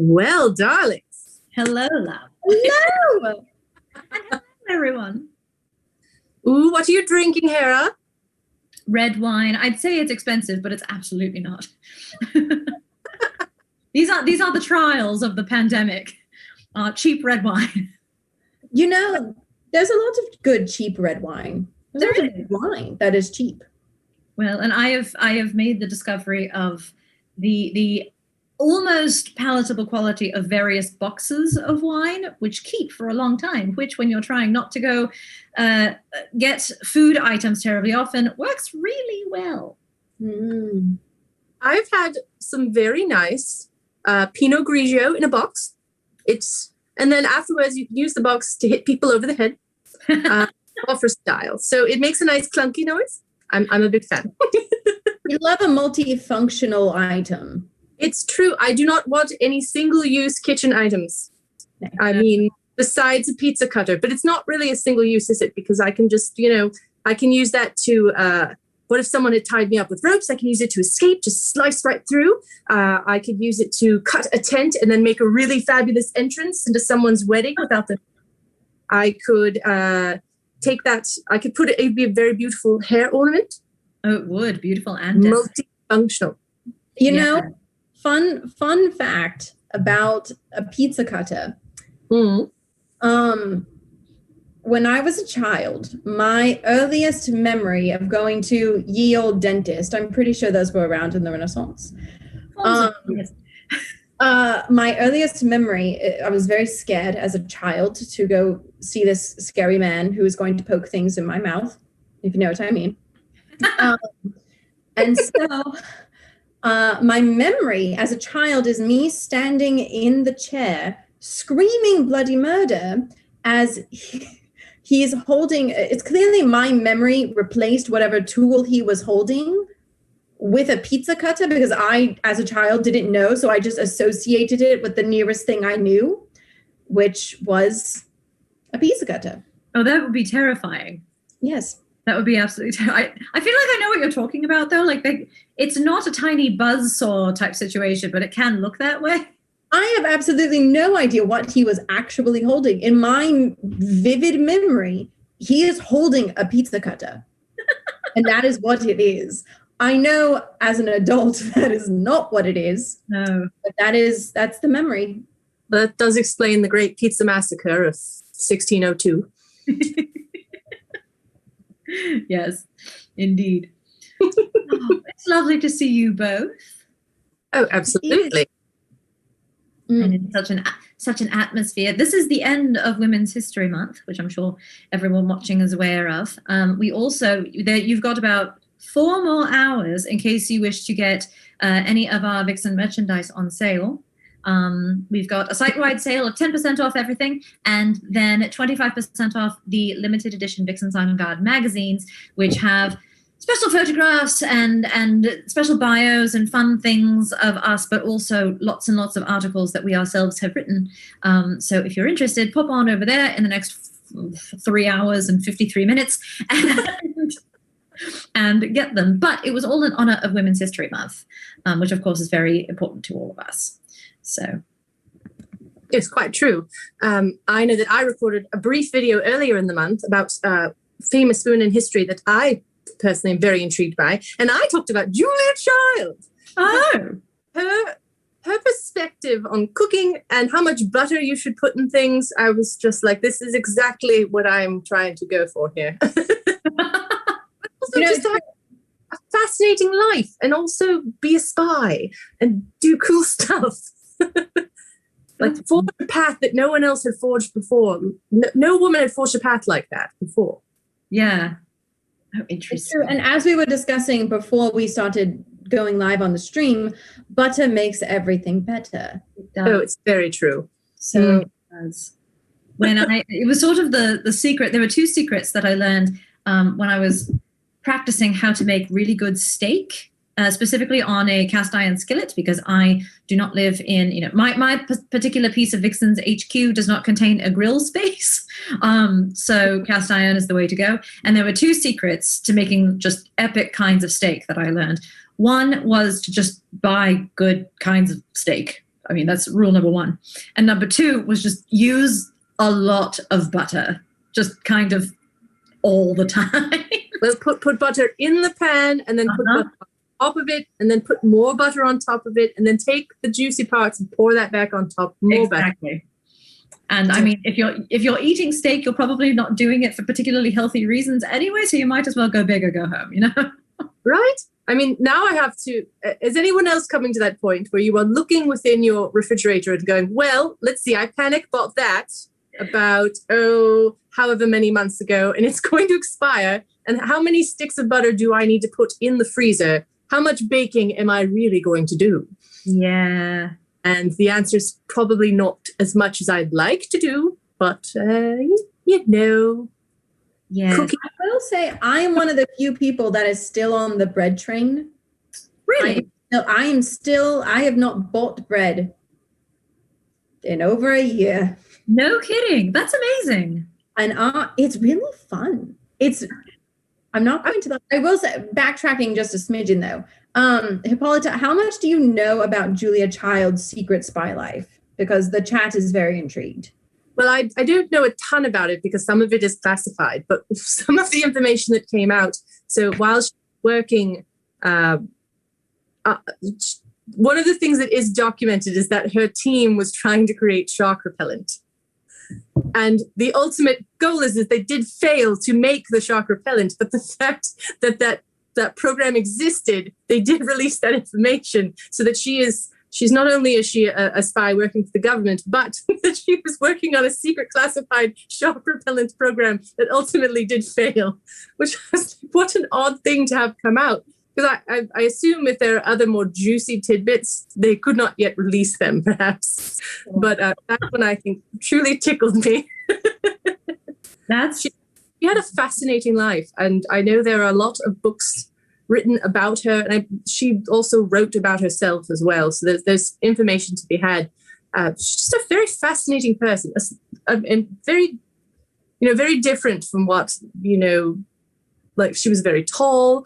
Well, darlings. Hello, love. Hello. And hello, everyone. Ooh, what are you drinking, Hera? Red wine. I'd say it's expensive, but it's absolutely not. These are the trials of the pandemic. Cheap red wine. You know, there's a lot of good cheap red wine. There's a lot of is. wine that is cheap. Well, and I have made the discovery of the almost palatable quality of various boxes of wine, which keep for a long time, which when you're trying not to go get food items terribly often, works really well. Mm. I've had some very nice Pinot Grigio in a box. And then afterwards you can use the box to hit people over the head, all for style. So it makes a nice clunky noise. I'm a big fan. You love a multifunctional item. It's true. I do not want any single-use kitchen items. I mean, besides a pizza cutter, but it's not really a single use, is it? Because I can just, I can use that to, what if someone had tied me up with ropes? I can use it to escape, just slice right through. I could use it to cut a tent and then make a really fabulous entrance into someone's wedding without them. I could take that, I could put it would be a very beautiful hair ornament. Oh, it would. Beautiful and multifunctional. You know, fun fact about a pizza cutter. Mm-hmm. When I was a child, my earliest memory of going to ye old dentist, I'm pretty sure those were around in the Renaissance. My earliest memory, I was very scared as a child to go see this scary man who was going to poke things in my mouth, if you know what I mean. And so my memory as a child is me standing in the chair screaming bloody murder as he is holding, it's clearly my memory replaced whatever tool he was holding with a pizza cutter because I, as a child, didn't know. So I just associated it with the nearest thing I knew, which was a pizza cutter. Oh, that would be terrifying. Yes. That would be absolutely terrifying. I feel like I know what you're talking about, though. Like, it's not a tiny buzzsaw type situation, but it can look that way. I have absolutely no idea what he was actually holding. In my vivid memory, he is holding a pizza cutter. And that is what it is. I know as an adult that is not what it is. No. But that's the memory. That does explain the Great Pizza Massacre of 1602. Yes, indeed. It's lovely to see you both. Oh, absolutely. And in such an atmosphere. This is the end of Women's History Month, which I'm sure everyone watching is aware of. We also, you've got about 4 more hours in case you wish to get any of our Vixen merchandise on sale. We've got a site-wide sale of 10% off everything, and then 25% off the limited edition Vixens UnPlugged magazines, which have special photographs and special bios and fun things of us, but also lots and lots of articles that we ourselves have written. So if you're interested, pop on over there in the next 3 hours and 53 minutes and get them. But it was all in honor of Women's History Month, which of course is very important to all of us. So it's quite true. I know that I recorded a brief video earlier in the month about famous women in history that I personally am very intrigued by, and I talked about Julia Child. Oh, her perspective on cooking and how much butter you should put in things. I was just like, this is exactly what I'm trying to go for here. Also, just to have a fascinating life and also be a spy and do cool stuff. Like forge a path that no one else had forged before. No woman had forged a path like that before. yeah. Oh, interesting. And as we were discussing before we started going live on the stream, butter makes everything better. Oh, it's very true. So it does. It was sort of the secret. There were 2 secrets that I learned when I was practicing how to make really good steak, specifically on a cast iron skillet, because I do not live in, my particular piece of Vixen's HQ does not contain a grill space. So cast iron is the way to go. And there were 2 secrets to making just epic kinds of steak that I learned. One was to just buy good kinds of steak. I mean, that's rule number one. And number two was just use a lot of butter, just kind of all the time. Well, put butter in the pan and then put butter on top of it and then put more butter on top of it and then take the juicy parts and pour that back on top. More butter. And I mean, if you're eating steak, you're probably not doing it for particularly healthy reasons anyway, so you might as well go big or go home, you know? Right? I mean, now I have to, is anyone else coming to that point where you are looking within your refrigerator and going, well, let's see, I panic bought that about, however many months ago, and it's going to expire. And how many sticks of butter do I need to put in the freezer? How much baking am I really going to do? Yeah. And the answer is probably not as much as I'd like to do, but, you know. Yeah. Cooking. I will say I am one of the few people that is still on the bread train. Really? I have not bought bread in over a year. No kidding. That's amazing. And it's really fun. I'm not going to I will say, backtracking just a smidgen though. Hippolyta, how much do you know about Julia Child's secret spy life? Because the chat is very intrigued. Well, I don't know a ton about it because some of it is classified, but some of the information that came out. So while she was working, one of the things that is documented is that her team was trying to create shark repellent. And the ultimate goal is that they did fail to make the shark repellent, but the fact that program existed, they did release that information so that she's not only is she a spy working for the government, but that she was working on a secret classified shark repellent program that ultimately did fail, which was what an odd thing to have come out. Because I assume if there are other more juicy tidbits, they could not yet release them, perhaps. But that one, I think, truly tickled me. She had a fascinating life. And I know there are a lot of books written about her. And she also wrote about herself as well. So there's information to be had. She's just a very fascinating person. And very, very different from what, like she was very tall.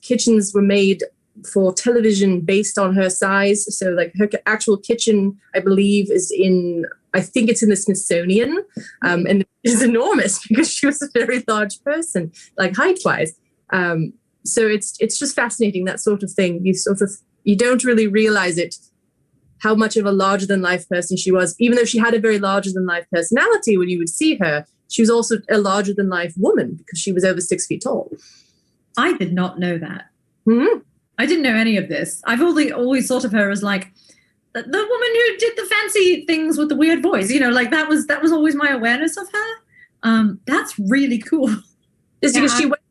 Kitchens were made for television based on her size. So like her actual kitchen, I believe, I think it's in the Smithsonian. And it is enormous because she was a very large person, like height-wise. So it's just fascinating, that sort of thing. You don't really realize it, how much of a larger-than-life person she was, even though she had a very larger-than-life personality when you would see her. She was also a larger-than-life woman because she was over 6 feet tall. I did not know that. Mm-hmm. I didn't know any of this. I've always thought of her as like the woman who did the fancy things with the weird voice. Like that was always my awareness of her. That's really cool. Just because she went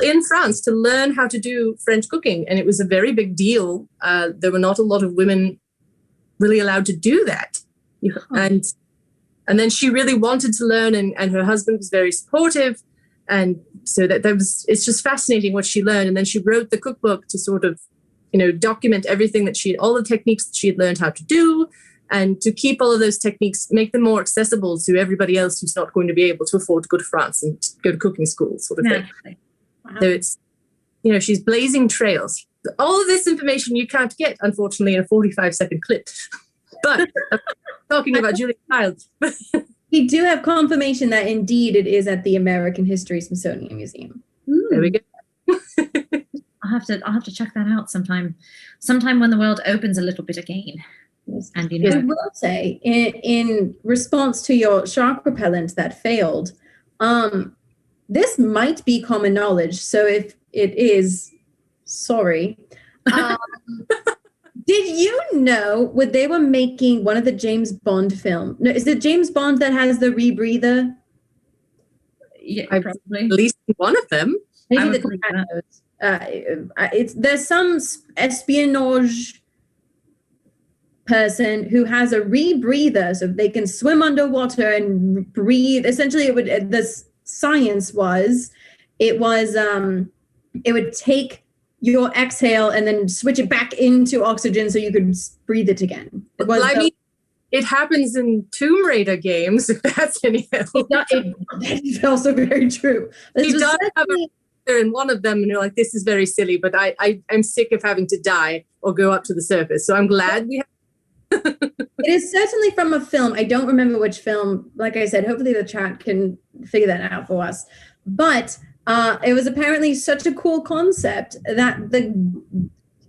in France to learn how to do French cooking, and it was a very big deal. There were not a lot of women really allowed to do that. And then she really wanted to learn, and her husband was very supportive. And so it's just fascinating what she learned. And then she wrote the cookbook to sort of, document everything all the techniques that she had learned how to do, and to keep all of those techniques, make them more accessible to everybody else who's not going to be able to afford to go to France and go to cooking school, sort of thing. Wow. So it's, she's blazing trails. All of this information you can't get, unfortunately, in a 45-second clip. But talking about Julia Child. We do have confirmation that indeed it is at the American History Smithsonian Museum. There we go. I'll have to check that out sometime when the world opens a little bit again. Yes. And I will say, in response to your shark repellent that failed, this might be common knowledge. So if it is, sorry. Did you know when they were making one of the James Bond film? No, is it James Bond that has the rebreather? Yeah, probably. At least one of them. Maybe there's some espionage person who has a rebreather, so they can swim underwater and breathe. Essentially, the science was it would take your exhale and then switch it back into oxygen so you could breathe it again. It happens in Tomb Raider games, if that's any help. It's also very true. You don't have in one of them and you're like, this is very silly, but I'm sick of having to die or go up to the surface. So I'm glad we have It is certainly from a film. I don't remember which film. Like I said, hopefully the chat can figure that out for us. But it was apparently such a cool concept that the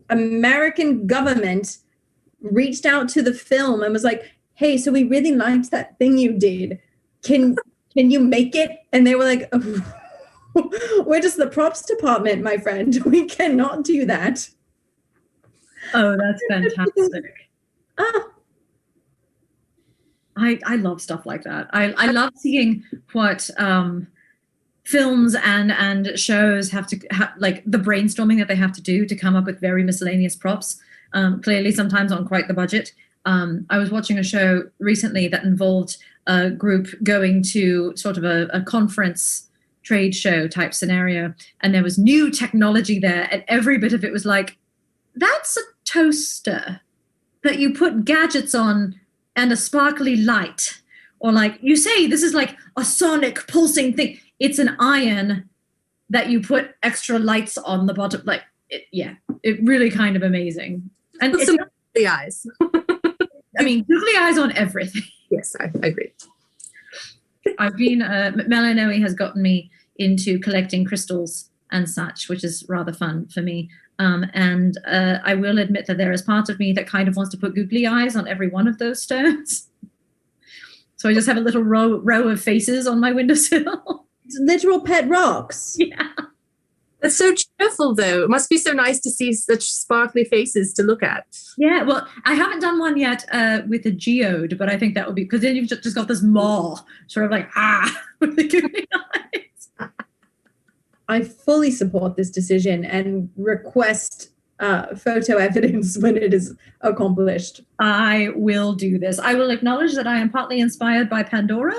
American government reached out to the film and was like, hey, so we really liked that thing you did. Can you make it? And they were like, oh, we're just the props department, my friend. We cannot do that. Oh, that's fantastic. I love stuff like that. I love seeing what films and shows have to like the brainstorming that they have to do to come up with very miscellaneous props. Clearly, sometimes on quite the budget. I was watching a show recently that involved a group going to sort of a conference trade show type scenario, and there was new technology there, and every bit of it was like, that's a toaster that you put gadgets on and a sparkly light, or like you say, this is like a sonic pulsing thing. It's an iron that you put extra lights on the bottom. Like, it really kind of amazing. And some googly eyes. I mean, googly eyes on everything. Yes, I agree. I've been, Melanoe has gotten me into collecting crystals and such, which is rather fun for me. And I will admit that there is part of me that kind of wants to put googly eyes on every one of those stones. So I just have a little row of faces on my windowsill. It's literal pet rocks. Yeah. That's so cheerful, though. It must be so nice to see such sparkly faces to look at. Yeah, well, I haven't done one yet with a geode, but I think that would be, because then you've just got this maw, sort of like, with the googly eyes. I fully support this decision and request photo evidence when it is accomplished. I will do this. I will acknowledge that I am partly inspired by Pandora,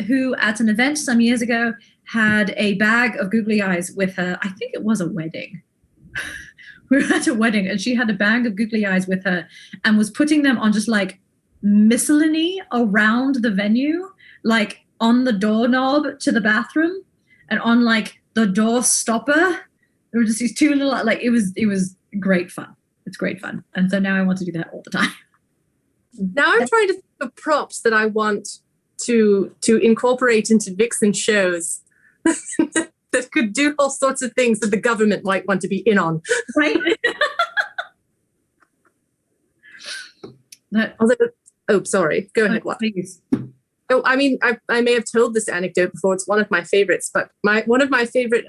who at an event some years ago had a bag of googly eyes with her. I think it was a wedding. We were at a wedding and she had a bag of googly eyes with her and was putting them on just like miscellany around the venue, like on the doorknob to the bathroom and on like the door stopper. There were just these two little, like, it was great fun. It's great fun. And so now I want to do that all the time. Now I'm trying to think of props that I want to incorporate into Vixen shows that could do all sorts of things that the government might want to be in on. Right? Sorry. Go ahead. What? Please. Oh, I mean, I may have told this anecdote before. It's one of my favorites, but one of my favorite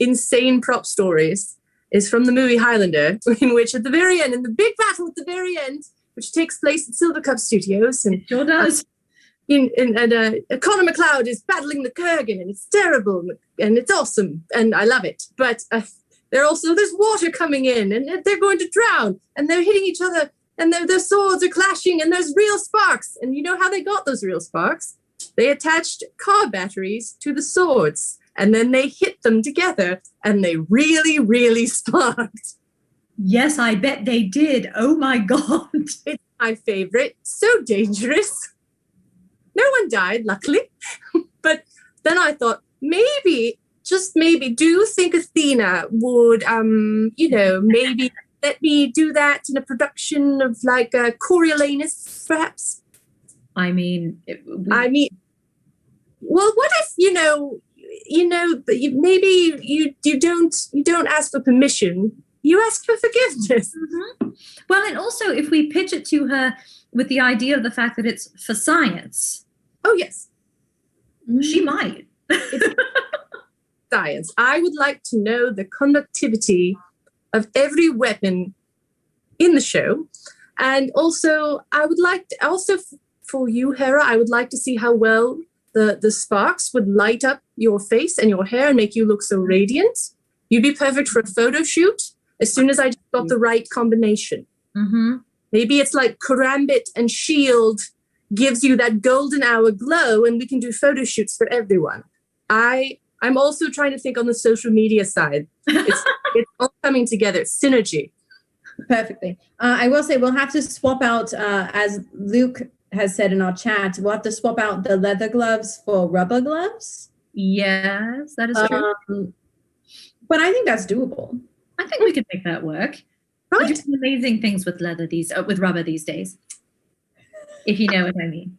insane prop stories is from the movie Highlander, in which at the very end, in the big battle at the very end, which takes place at Silvercup Studios, and it sure does. Conor McLeod is battling the Kurgan, and it's terrible, and it's awesome, and I love it. But there's water coming in, and they're going to drown, and they're hitting each other, and their swords are clashing, and there's real sparks. And you know how they got those real sparks? They attached car batteries to the swords, and then they hit them together, and they really, really sparked. Yes, I bet they did. Oh, my God. It's my favorite. So dangerous. No one died, luckily. But then I thought, maybe, just maybe, do you think Athena would, maybe let me do that in a production of like Coriolanus, perhaps? I mean, well, what if, maybe you don't ask for permission, you ask for forgiveness. Mm-hmm. Well, and also if we pitch it to her with the idea of the fact that it's for science. Oh, yes. She might. Science. I would like to know the conductivity of every weapon in the show. And also, for you, Hera, I would like to see how well the sparks would light up your face and your hair and make you look so radiant. You'd be perfect for a photo shoot as soon as I just got the right combination. Mm-hmm. Maybe it's like Karambit and Shield gives you that golden hour glow, and we can do photo shoots for everyone. I'm also trying to think on the social media side. It's all coming together. It's synergy. Perfectly. I will say we'll have to swap out, as Luke has said in our chat, we'll have to swap out the leather gloves for rubber gloves. Yes, that is true. But I think that's doable. I think we could make that work. We're Right? doing amazing things with with rubber these days, if you know what I mean.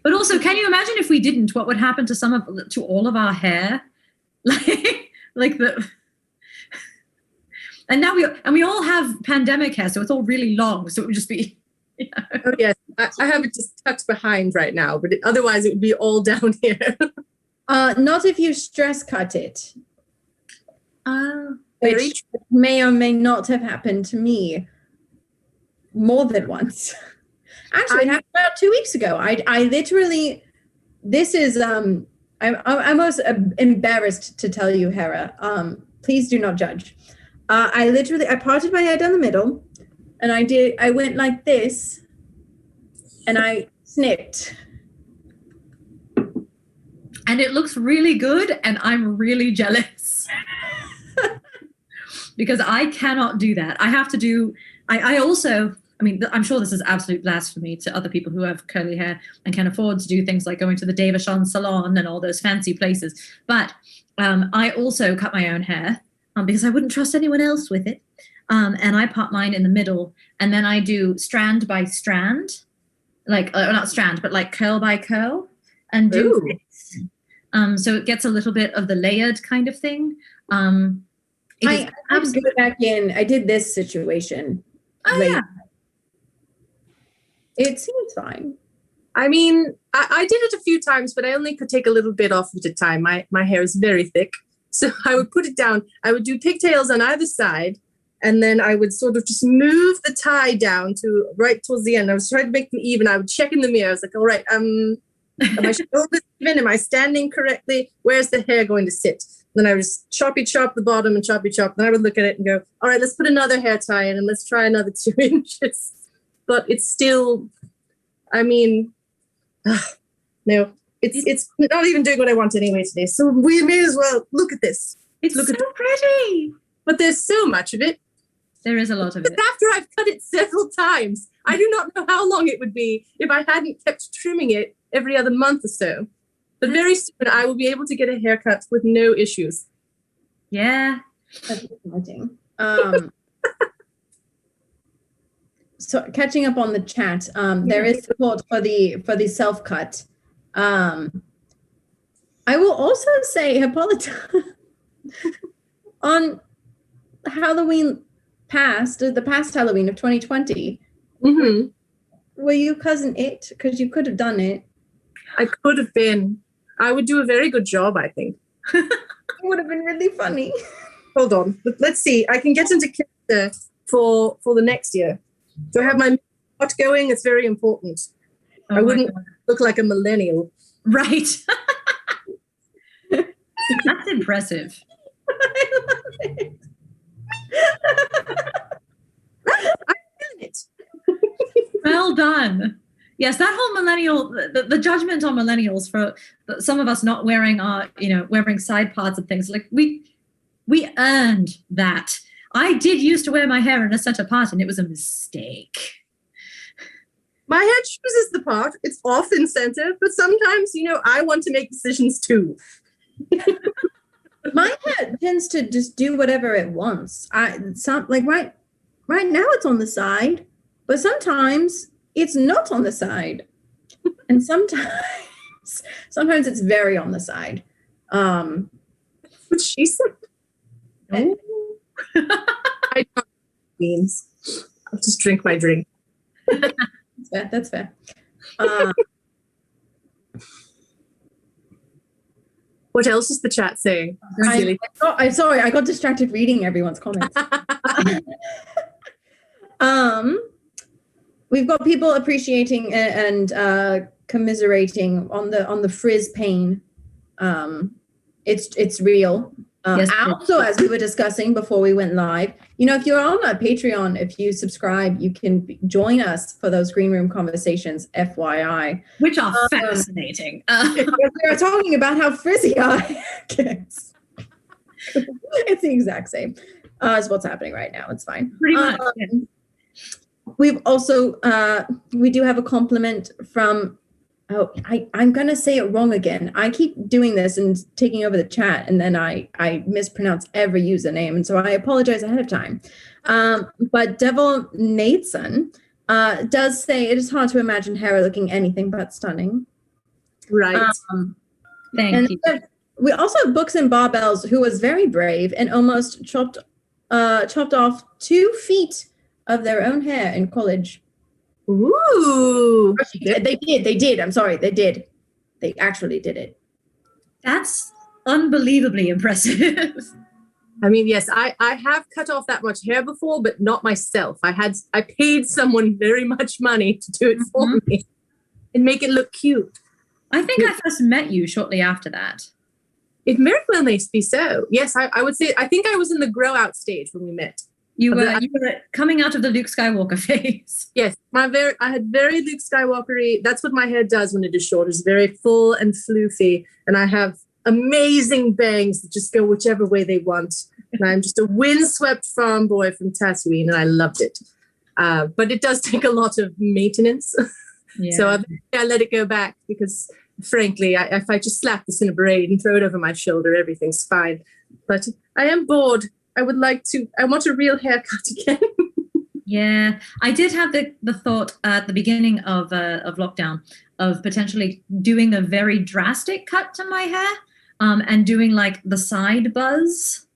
But also, can you imagine if we didn't? What would happen to all of our hair? like the. And now we all have pandemic hair, so it's all really long. So it would just be. You know. Oh, yes. I have it just tucked behind right now, but otherwise it would be all down here. Not if you stress cut it. Which may or may not have happened to me more than once. Actually, it happened about 2 weeks ago. I literally, this is, I'm almost embarrassed to tell you, Hera. Please do not judge. I parted my hair down the middle, and I went like this, and I snipped. And it looks really good, and I'm really jealous. Because I cannot do that. I have to do, I also, I mean, I'm sure this is absolute blasphemy to other people who have curly hair and can afford to do things like going to the Devachan salon and all those fancy places. But I also cut my own hair because I wouldn't trust anyone else with it. And I part mine in the middle, and then I do strand by strand, like, not strand, but like curl by curl, and do this. So it gets a little bit of the layered kind of thing. I have to go back in. I did this situation. Yeah. It seems fine. I mean, I did it a few times, but I only could take a little bit off at a time. My hair is very thick. So I would put it down. I would do pigtails on either side. And then I would sort of just move the tie down to right towards the end. I was trying to make them even. I would check in the mirror. I was like, all right, am my shoulders even? Am I standing correctly? Where's the hair going to sit? Then I would just choppy chop the bottom and choppy chop. Then I would look at it and go, all right, let's put another hair tie in and let's try another 2 inches. But it's still, I mean, no, it's not even doing what I want anyway today. So we may as well look at this. Look at pretty. But there's so much of it. There is a lot of it. After I've cut it several times, I do not know how long it would be if I hadn't kept trimming it every other month or so. But very soon I will be able to get a haircut with no issues. Yeah. That's exciting. So catching up on the chat, there is support for the self-cut. I will also say, Hippolyta, on Halloween the past Halloween of 2020, were you Cousin It? Because you could have done it. I could have been. I would do a very good job, I think. It would have been really funny. Hold on. Let's see. I can get into character for the next year. Do I have my pot going? It's very important. I wouldn't look like a millennial. Right. That's impressive. I love it. I'm doing it. Well done. Yes, that whole millennial, the judgment on millennials for some of us not wearing wearing side parts and things, like we earned that. I did used to wear my hair in a center part, and it was a mistake. My head chooses the part. It's often center, but sometimes, I want to make decisions too. My head tends to just do whatever it wants. Right now it's on the side, but sometimes it's not on the side, and sometimes it's very on the side. What she said. Oh. I don't know beans. I'll just drink my drink. That's fair. What else is the chat saying? I'm sorry, I got distracted reading everyone's comments. We've got people appreciating and commiserating on the frizz pain. It's real. Yes, also, as we were discussing before we went live, if you're on our Patreon, if you subscribe, you can join us for those green room conversations, FYI. Which are fascinating. We are talking about how frizzy our hair gets. It's the exact same as what's happening right now. It's fine. Pretty much. We've also, we do have a compliment from, I'm going to say it wrong again. I keep doing this and taking over the chat, and then I mispronounce every username. And so I apologize ahead of time. But Devil Nateson does say it is hard to imagine Hera looking anything but stunning. Right. Thank you. We also have Books and Barbells, who was very brave and almost chopped off 2 feet of their own hair in college. Ooh. They did. I'm sorry, they did. They actually did it. That's unbelievably impressive. I mean, yes, I have cut off that much hair before, but not myself. I paid someone very much money to do it for me and make it look cute. I think I first met you shortly after that. It very well may be so. Yes, I would say, I think I was in the grow out stage when we met. You were coming out of the Luke Skywalker phase. Yes, I had very Luke Skywalker-y. That's what my hair does when it is short. It's very full and floofy, and I have amazing bangs that just go whichever way they want. And I'm just a windswept farm boy from Tatooine, and I loved it. But it does take a lot of maintenance. Yeah. So I let it go back because, frankly, if I just slap this in a braid and throw it over my shoulder, everything's fine. But I am bored. I want a real haircut again. Yeah, I did have the thought at the beginning of lockdown of potentially doing a very drastic cut to my hair, and doing like the side buzz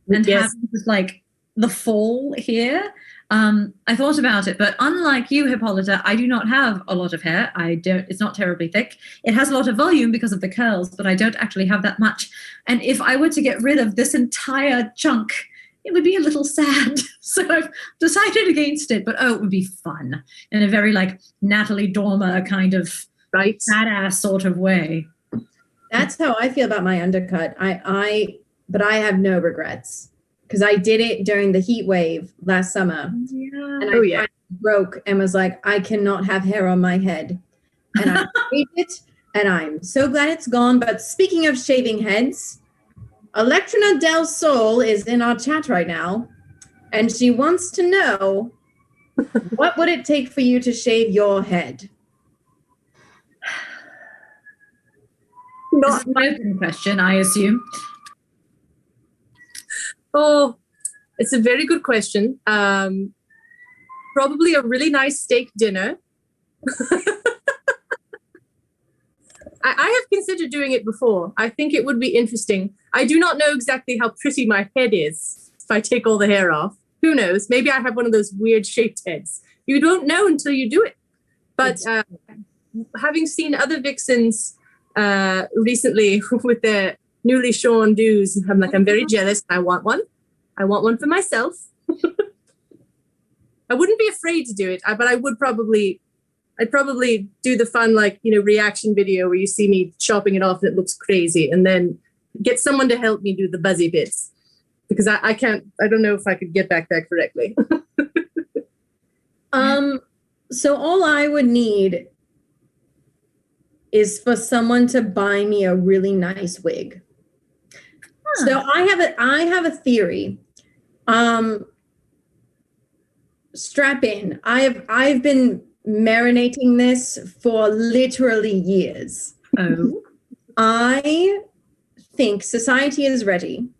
and having just like the fall here. I thought about it, but unlike you, Hippolyta, I do not have a lot of hair. It's not terribly thick. It has a lot of volume because of the curls, but I don't actually have that much. And if I were to get rid of this entire chunk, it would be a little sad. So I've decided against it, but it would be fun in a very like Natalie Dormer kind of badass sort of way. That's how I feel about my undercut. But I have no regrets. Because I did it during the heat wave last summer. Yeah. And I broke and was like, I cannot have hair on my head. And I shaved it, and I'm so glad it's gone. But speaking of shaving heads, Electrina Del Sol is in our chat right now. And she wants to know, what would it take for you to shave your head? Not my open question, I assume. Oh, it's a very good question. Probably a really nice steak dinner. I have considered doing it before. I think it would be interesting. I do not know exactly how pretty my head is if I take all the hair off. Who knows? Maybe I have one of those weird shaped heads. You don't know until you do it. But having seen other vixens recently with their newly shorn doos, I'm very jealous. I want one. I want one for myself. I wouldn't be afraid to do it, but I'd probably do the fun, reaction video where you see me chopping it off and it looks crazy, and then get someone to help me do the buzzy bits, because I don't know if I could get back that correctly. So all I would need is for someone to buy me a really nice wig. So I have a theory. Strap in. I've been marinating this for literally years. Oh. I think society is ready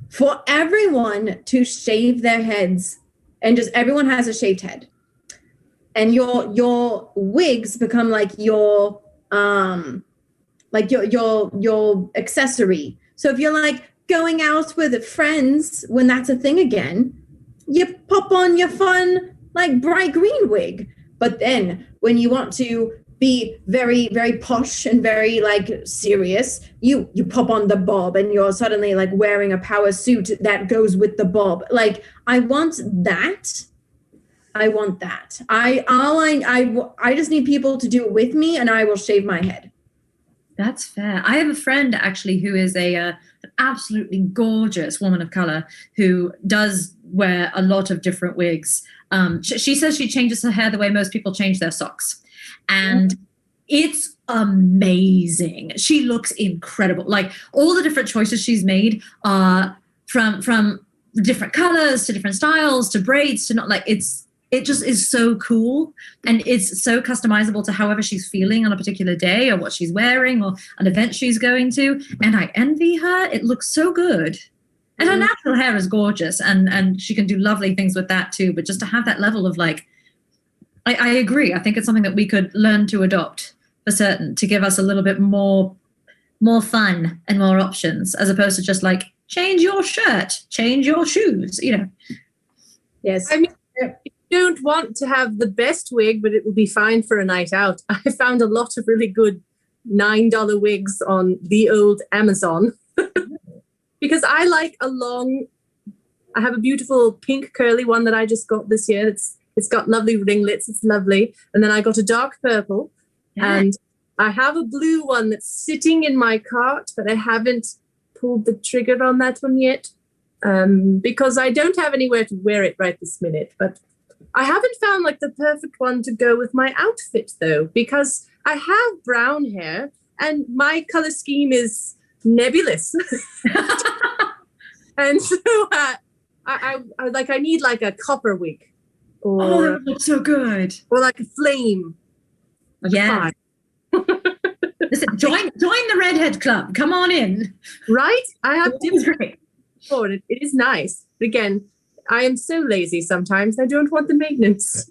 for everyone to shave their heads, and just everyone has a shaved head. And your wigs become like your accessory. So if you're like going out with friends, when that's a thing again, you pop on your fun, like bright green wig. But then when you want to be very, very posh and very serious, you pop on the bob, and you're suddenly wearing a power suit that goes with the bob. I want that. I just need people to do it with me, and I will shave my head. That's fair. I have a friend actually who is an absolutely gorgeous woman of color who does wear a lot of different wigs. She says she changes her hair the way most people change their socks. And it's amazing. She looks incredible. All the different choices she's made are from different colors to different styles to braids to not it just is so cool, and it's so customizable to however she's feeling on a particular day, or what she's wearing, or an event she's going to. And I envy her. It looks so good. And her natural hair is gorgeous, and she can do lovely things with that too. But just to have that level of like, I agree. I think it's something that we could learn to adopt for certain, to give us a little bit more fun and more options, as opposed to just like change your shirt, change your shoes, you know. Yes. I mean, if you don't want to have the best wig, but it will be fine for a night out. I found a lot of really good $9 wigs on the old Amazon because I like I have a beautiful pink curly one that I just got this year. It's got lovely ringlets. It's lovely. And then I got a dark purple and I have a blue one that's sitting in my cart, but I haven't pulled the trigger on that one yet because I don't have anywhere to wear it right this minute. But I haven't found like the perfect one to go with my outfit though, because I have brown hair and my color scheme is nebulous. And so I need like a copper wig. Oh, that looks so good. Or like a flame. Yeah. Listen, join the redhead club. Come on in. Right? I have different for it. It is nice. But again, I am so lazy sometimes. I don't want the maintenance.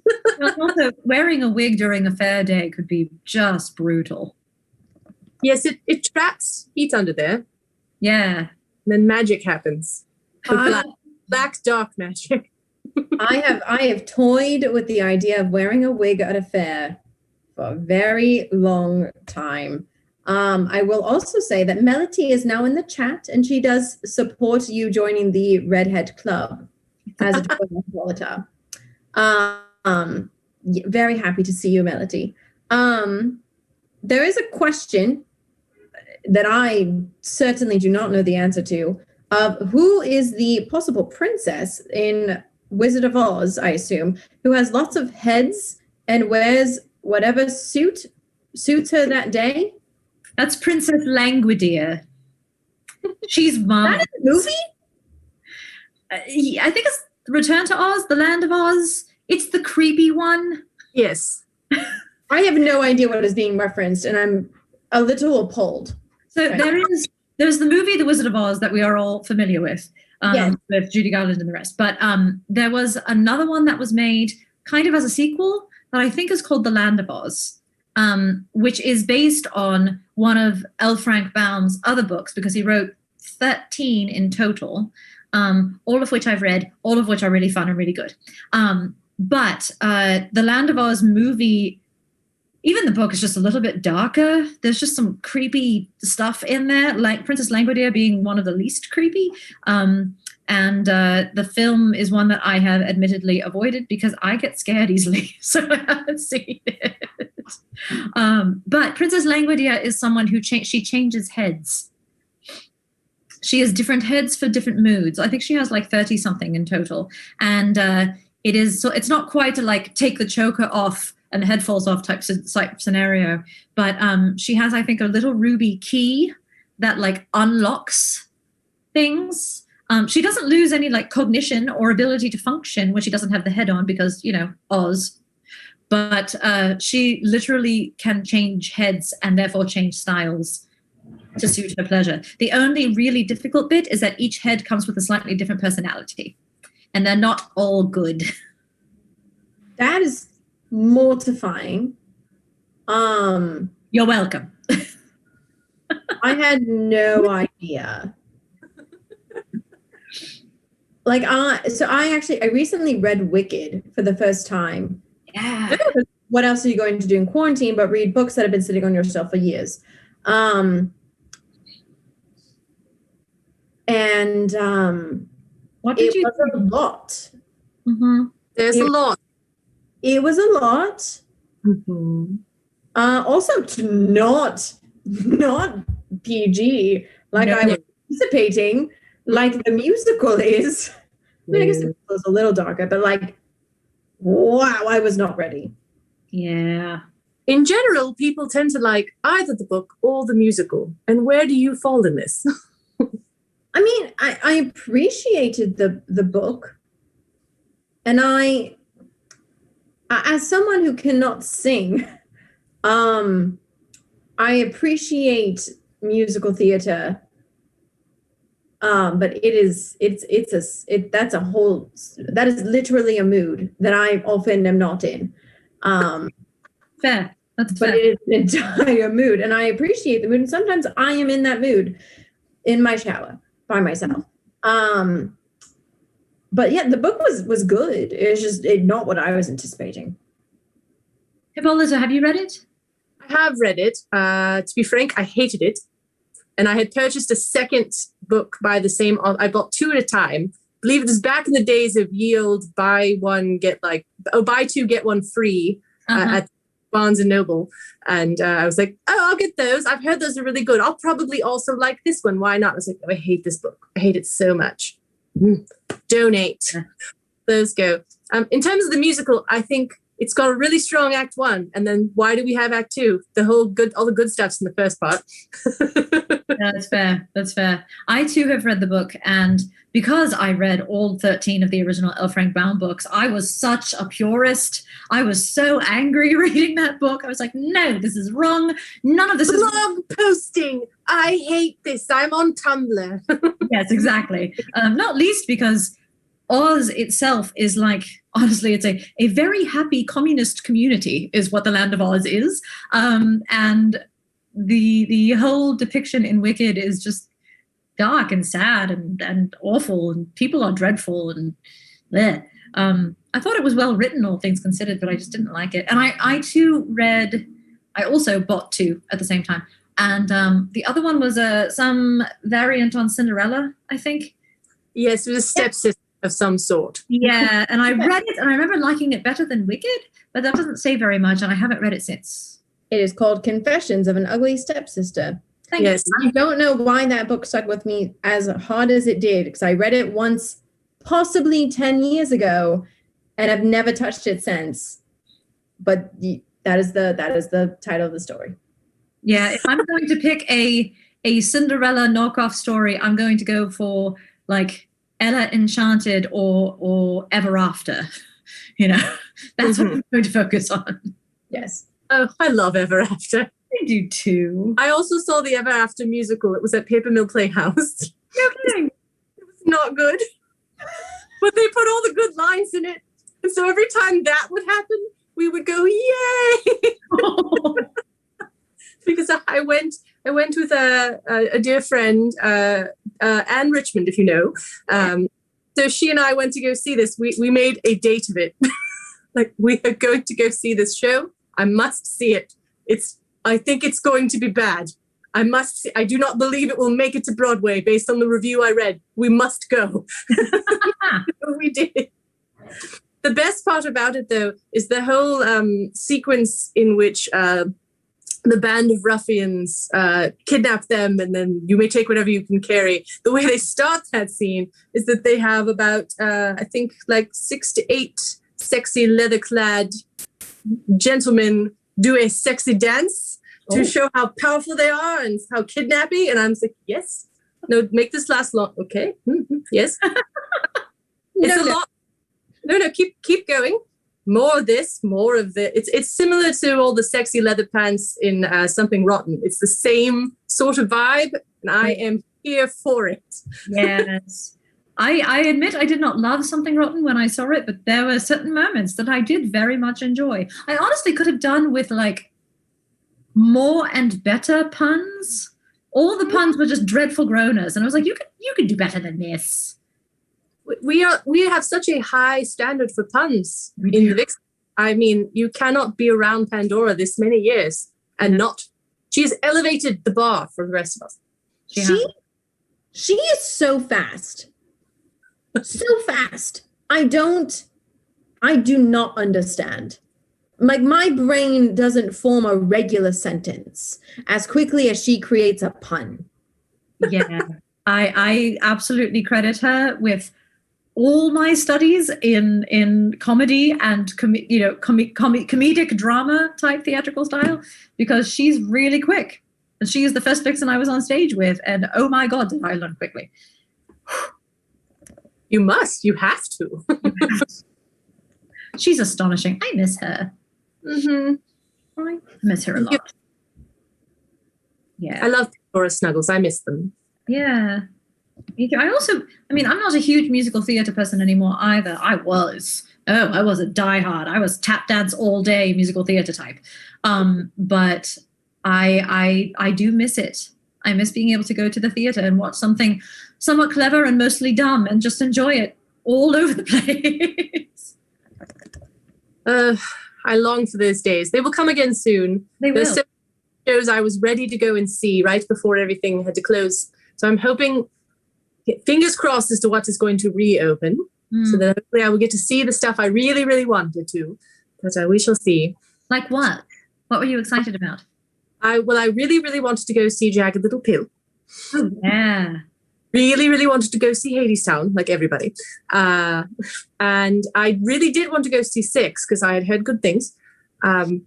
Also, wearing a wig during a fair day could be just brutal. Yes, it traps heat under there. Yeah. And then magic happens. Black dark magic. I have toyed with the idea of wearing a wig at a fair for a very long time. I will also say that Melody is now in the chat and she does support you joining the Redhead Club as a Hippolyta. Very happy to see you, Melody. There is a question that I certainly do not know the answer to. Who is the possible princess in Wizard of Oz, I assume, who has lots of heads and wears whatever suits her that day? That's Princess Languidia. She's mom. That is a movie? I think it's Return to Oz, the Land of Oz. It's the creepy one. Yes. I have no idea what is being referenced, and I'm a little appalled. So there's the movie The Wizard of Oz that we are all familiar with, yes, with Judy Garland and the rest. But there was another one that was made kind of as a sequel that I think is called The Land of Oz, which is based on one of L. Frank Baum's other books, because he wrote 13 in total, all of which I've read, all of which are really fun and really good. But the Land of Oz movie, even the book is just a little bit darker. There's just some creepy stuff in there, like Princess Languidia being one of the least creepy. And the film is one that I have admittedly avoided because I get scared easily, so I haven't seen it. But Princess Languidia is someone who she changes heads. She has different heads for different moods. I think she has like 30 something in total. And it's not quite a like take the choker off and the head falls off type scenario, but she has, I think, a little ruby key that like unlocks things. She doesn't lose any like cognition or ability to function when she doesn't have the head on because, you know, Oz. But she literally can change heads and therefore change styles to suit her pleasure. The only really difficult bit is that each head comes with a slightly different personality, and they're not all good. That is mortifying. You're welcome. I had no idea. Like, I recently read Wicked for the first time. Yeah. What else are you going to do in quarantine but read books that have been sitting on your shelf for years? What did you was a lot. Mm-hmm. There's a lot. It was a lot. Mm-hmm. Also, not PG like I was anticipating, like the musical is. I mean, I guess it was a little darker, but like, wow, I was not ready. Yeah. In general, people tend to like either the book or the musical. And where do you fall in this? I mean, I appreciated the book, and I, as someone who cannot sing, I appreciate musical theater. But that is literally a mood that I often am not in. Fair. That's but fair. it is an entire mood, and I appreciate the mood. And sometimes I am in that mood in my shower by myself. But yeah, the book was good. It was just not what I was anticipating. Hippolyta, have you read it? I have read it. To be frank, I hated it. And I had purchased a second book by the same, I bought two at a time. I believe it was back in the days of yield, buy two, get one free at Barnes and Noble. And I was like, I'll get those. I've heard those are really good. I'll probably also like this one. Why not? I was like, I hate this book. I hate it so much. Donate. Yeah. Those go. In terms of the musical, I think it's got a really strong act one. And then why do we have act two? All the good stuff's in the first part. That's fair. That's fair. I too have read the book, and because I read all 13 of the original L. Frank Baum books, I was such a purist. I was so angry reading that book. I was like, no, this is wrong. None of this is blog posting. I hate this. I'm on Tumblr. Yes, exactly. Not least because Oz itself is like, honestly, it's a very happy communist community is what the Land of Oz is. And the whole depiction in Wicked is just dark and sad and awful, and people are dreadful and bleh. I thought it was well written, all things considered, but I just didn't like it. And I too read, I also bought two at the same time. And the other one was some variant on Cinderella, I think. Yes, it was a stepsister of some sort. Yeah, and I read it, and I remember liking it better than Wicked, but that doesn't say very much, and I haven't read it since. It is called Confessions of an Ugly Stepsister. Yes. I don't know why that book stuck with me as hard as it did, because I read it once, possibly 10 years ago, and I've never touched it since. But that is the title of the story. Yeah, if I'm going to pick a Cinderella knockoff story, I'm going to go for like Ella Enchanted or Ever After. You know, that's what I'm going to focus on. Yes. Oh, I love Ever After. I do too. I also saw the Ever After musical. It was at Paper Mill Playhouse. No kidding. It was not good. But they put all the good lines in it. And so every time that would happen, we would go, yay! Because I went with a dear friend, Anne Richmond, if you know. So she and I went to go see this. We made a date of it. Like, we are going to go see this show. I must see it. I think it's going to be bad. I must see. I do not believe it will make it to Broadway based on the review I read. We must go. We did. The best part about it, though, is the whole sequence in which the band of ruffians kidnap them, and then you may take whatever you can carry. The way they start that scene is that they have about, I think, like 6 to 8 sexy leather-clad gentlemen do a sexy dance to show how powerful they are and how kidnapping. And I'm like, yes, no, make this last long. Okay, yes. It's a lot. No, keep going. More of this, more of the. It's similar to all the sexy leather pants in Something Rotten. It's the same sort of vibe, and I am here for it. Yes. I admit I did not love Something Rotten when I saw it, but there were certain moments that I did very much enjoy. I honestly could have done with like more and better puns. All the puns were just dreadful groaners, and I was like, you could do better than this. We have such a high standard for puns in the Vixen. I mean, you cannot be around Pandora this many years and not. She has elevated the bar for the rest of us. She is so fast. So fast. I do not understand. Like, my brain doesn't form a regular sentence as quickly as she creates a pun. Yeah, I absolutely credit her with all my studies in comedy and comedic drama type theatrical style, because she's really quick, and she is the first Vixen I was on stage with, and oh my god, did I learn quickly. You have to. She's astonishing. I miss her. I miss her a lot. Yeah. I love Pandora snuggles. I miss them. Yeah. Me too. I'm not a huge musical theatre person anymore either. I was a diehard. I was tap dance all day musical theatre type. But I do miss it. I miss being able to go to the theatre and watch something somewhat clever and mostly dumb and just enjoy it all over the place. I long for those days. They will come again soon. They will. There's so many shows I was ready to go and see right before everything had to close. So I'm hoping, fingers crossed as to what is going to reopen. So that hopefully I will get to see the stuff I really, really wanted to. But we shall see. Like what? What were you excited about? I really, really wanted to go see Jagged Little Pill. Oh, yeah. Really, really wanted to go see Hadestown, like everybody. And I really did want to go see Six because I had heard good things. And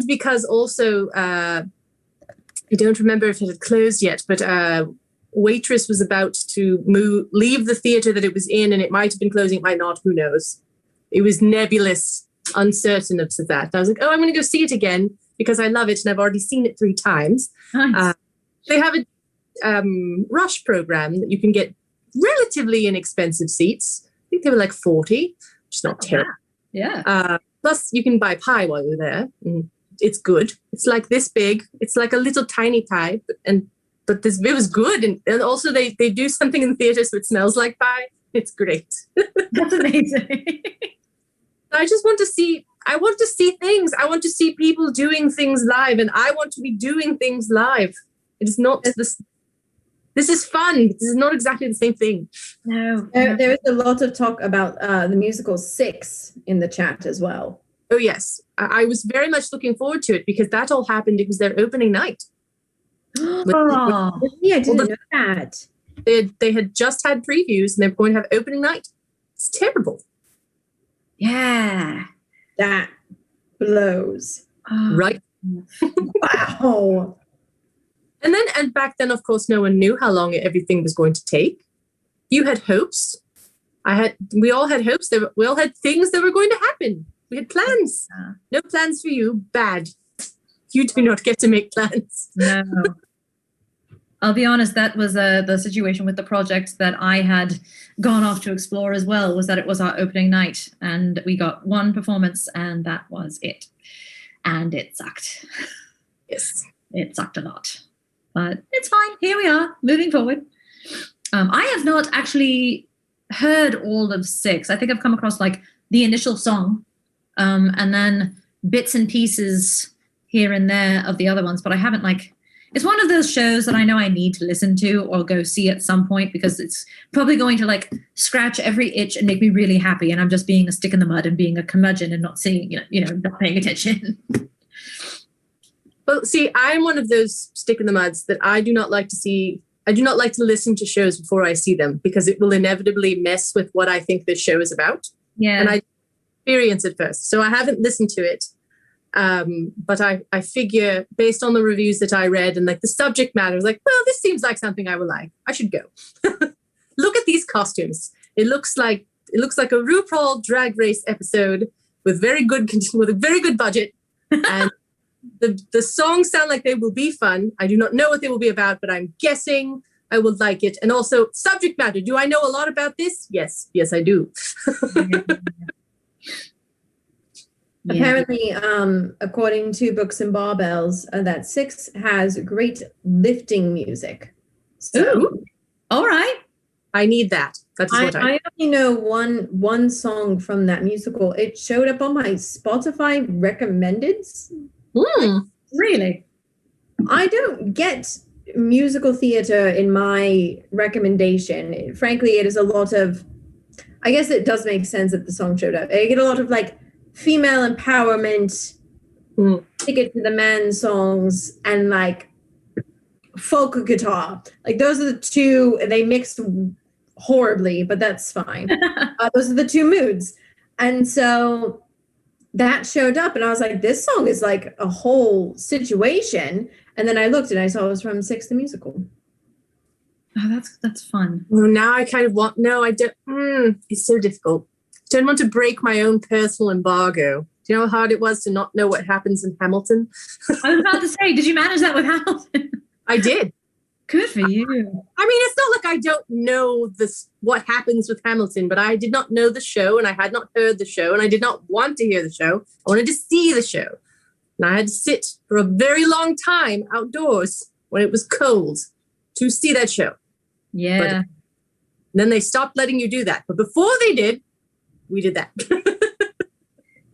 because also, I don't remember if it had closed yet, but Waitress was about to leave the theater that it was in, and it might have been closing, it might not, who knows. It was nebulous, uncertain of that. I was like, I'm going to go see it again because I love it, and I've already seen it 3 times. Nice. They have a rush program that you can get relatively inexpensive seats. I think they were like 40, which is not terrible. Yeah. Plus, you can buy pie while you're there. It's good. It's like this big. It's like a little tiny pie, but it was good. And also they do something in the theater so it smells like pie. It's great. That's amazing. I just want to see things. I want to see people doing things live, and I want to be doing things live. It is not this. This is fun. This is not exactly the same thing. No. There is a lot of talk about the musical Six in the chat as well. Oh, yes. I was very much looking forward to it because that all happened. It was their opening night. Oh, yeah, I didn't know that. They had just had previews and they're going to have opening night. It's terrible. Yeah. That blows. Oh. Right? Wow. And back then, of course, no one knew how long everything was going to take. You had hopes. We all had hopes. We all had things that were going to happen. We had plans. No plans for you. Bad. You do not get to make plans. No. I'll be honest, that was the situation with the project that I had gone off to explore as well, was that it was our opening night and we got one performance and that was it. And it sucked. Yes. It sucked a lot. But it's fine. Here we are, moving forward. I have not actually heard all of Six. I think I've come across like the initial song and then bits and pieces here and there of the other ones, but I haven't it's one of those shows that I know I need to listen to or go see at some point because it's probably going to scratch every itch and make me really happy. And I'm just being a stick in the mud and being a curmudgeon and not seeing, not paying attention. Well, see, I'm one of those stick in the muds that I do not like to see. I do not like to listen to shows before I see them because it will inevitably mess with what I think this show is about. Yeah. And I experience it first. So I haven't listened to it. But I figure based on the reviews that I read and the subject matter, I was like, well, this seems like something I would like. I should go. Look at these costumes. It looks like a RuPaul Drag Race episode with a very good budget. And the songs sound like they will be fun. I do not know what they will be about, but I'm guessing I will like it. And also subject matter. Do I know a lot about this? Yes, I do. Yeah. Apparently, according to Books and Barbells, that Six has great lifting music. So, ooh, all right. I need that. That's what I only know one song from that musical. It showed up on my Spotify recommendeds. Really? I don't get musical theater in my recommendation. Frankly, it is a lot of, I guess it does make sense that the song showed up. I get a lot of female empowerment, Ticket to the Man songs, and folk guitar. Those are the two. They mixed horribly, but that's fine. Those are the two moods. And so that showed up and I was like, this song is a whole situation. And then I looked and I saw it was from Six the Musical. Oh, that's fun. Well, now I kind of want, no, I don't. It's so difficult. Don't want to break my own personal embargo. Do you know how hard it was to not know what happens in Hamilton? I was about to say, did you manage that with Hamilton? I did. Good for you. I mean, it's not like I don't know what happens with Hamilton, but I did not know the show, and I had not heard the show, and I did not want to hear the show. I wanted to see the show. And I had to sit for a very long time outdoors when it was cold to see that show. Yeah. But then they stopped letting you do that. But before they did, we did that.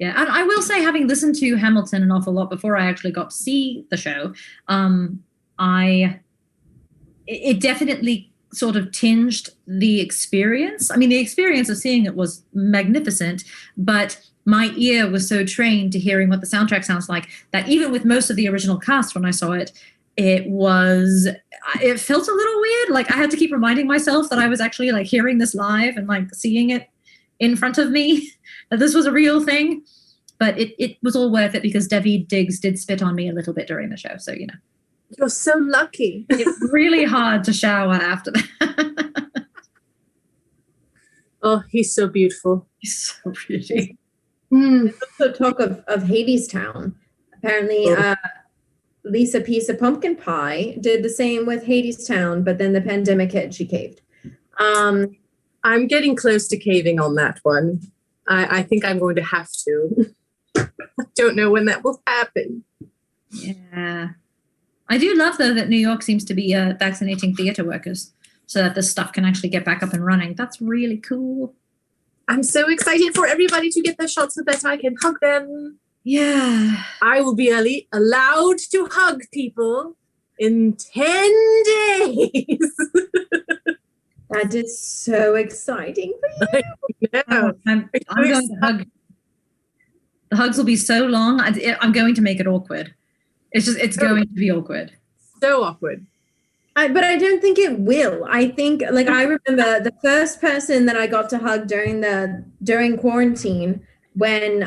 Yeah, and I will say, having listened to Hamilton an awful lot before I actually got to see the show, it definitely sort of tinged the experience. I mean, the experience of seeing it was magnificent, but my ear was so trained to hearing what the soundtrack sounds like that even with most of the original cast when I saw it, it felt a little weird. Like I had to keep reminding myself that I was actually like hearing this live and like seeing it in front of me, that this was a real thing. But it was all worth it because Daveed Diggs did spit on me a little bit during the show. So, you know. You're so lucky. It's really hard to shower after that. Oh, he's so beautiful. He's so pretty. Also talk of Hadestown. Apparently, Lisa Piece of Pumpkin Pie did the same with Hadestown, but then the pandemic hit, she caved. I'm getting close to caving on that one. I think I'm going to have to. I don't know when that will happen. Yeah. I do love, though, that New York seems to be vaccinating theater workers so that this stuff can actually get back up and running. That's really cool. I'm so excited for everybody to get their shots so that I can hug them. Yeah. I will be allowed to hug people in 10 days. That is so exciting for you. No. I'm going to hug. The hugs will be so long. I'm going to make it awkward. It's going to be awkward. So awkward. But I don't think it will. I think, like, I remember the first person that I got to hug during quarantine when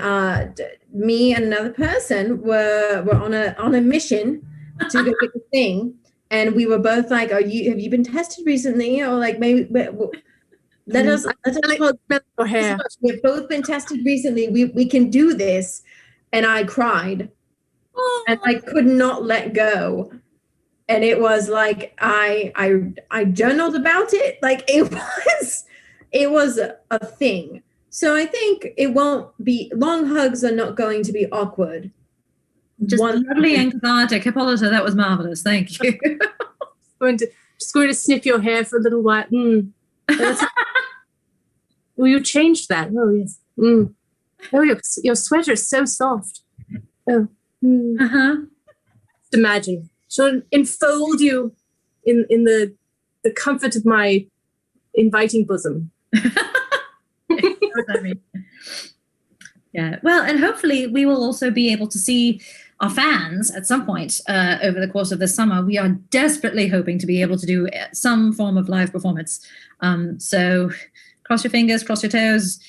me and another person were on a mission to go get the thing, and we were both like, have you been tested recently? Or like maybe let us hug your hair. We've both been tested recently. We can do this. And I cried. And I could not let go. And it was like I journaled about it. Like it was a thing. So I think it won't be, long hugs are not going to be awkward. Just lovely and cathartic. Hippolyta, that was marvelous. Thank you. just going to sniff your hair for a little while. Oh, you changed that. Oh, yes. Oh, your sweater is so soft. Oh. Just imagine. She'll enfold you in the comfort of my inviting bosom. Yeah. Well, and hopefully we will also be able to see our fans at some point over the course of the summer. We are desperately hoping to be able to do some form of live performance. So cross your fingers, cross your toes,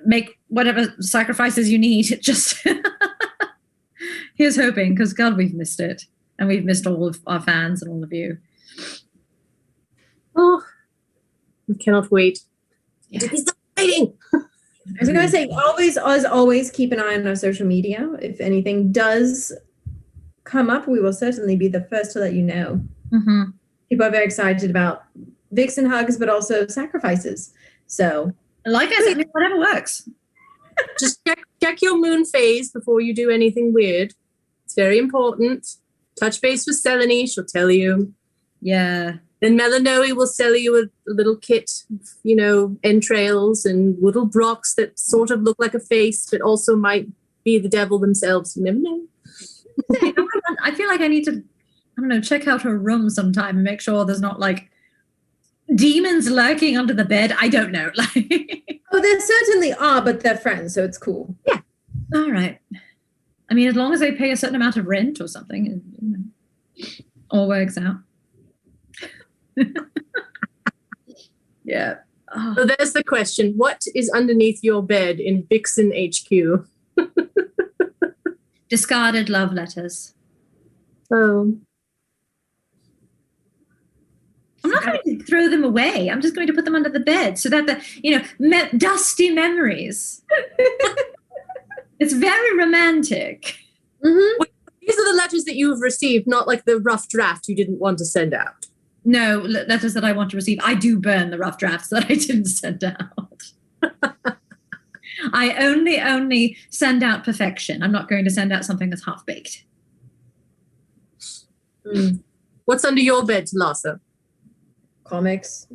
make whatever sacrifices you need. Just here's hoping, because God, we've missed it. And we've missed all of our fans and all of you. Oh, I cannot wait. Yeah. It's exciting. I was going to say, always keep an eye on our social media. If anything does come up, we will certainly be the first to let you know. Mm-hmm. People are very excited about Vixen hugs, but also sacrifices. So, like I said, whatever works. Just check your moon phase before you do anything weird. It's very important. Touch base with Selene. She'll tell you. Yeah. Then Melanoe will sell you a little kit, entrails and little blocks that sort of look like a face, but also might be the devil themselves. You never know. I feel like I need to, check out her room sometime and make sure there's not like demons lurking under the bed. I don't know. Oh, there certainly are, but they're friends, so it's cool. Yeah. All right. I mean, as long as they pay a certain amount of rent or something, it all works out. Yeah. Oh. So there's the question. What is underneath your bed in Vixen HQ? Discarded love letters. Oh. I'm not going to throw them away. I'm just going to put them under the bed so that dusty memories. It's very romantic. Mm-hmm. What These are the letters that you have received, not like the rough draft you didn't want to send out. No, letters that I want to receive. I do burn the rough drafts that I didn't send out. I only send out perfection. I'm not going to send out something that's half-baked. What's under your bed, Thalassa? Comics.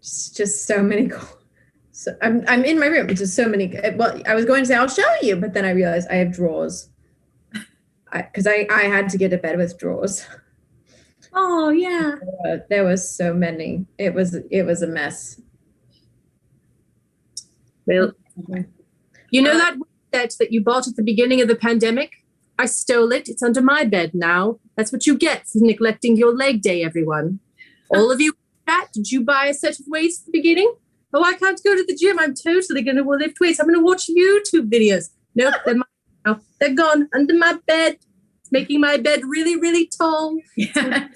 just so many. So I'm in my room. Just so many. Well, I was going to say I'll show you, but then I realized I have drawers. Because I had to get to bed with drawers. Oh yeah. There was so many. It was a mess. Well, you know that set that you bought at the beginning of the pandemic? I stole it. It's under my bed now. That's what you get for neglecting your leg day, everyone. All of you, did you buy a set of weights at the beginning? Oh, I can't go to the gym. I'm totally going to lift weights. I'm going to watch YouTube videos. Nope, they're gone under my bed. It's making my bed really, really tall. Yeah.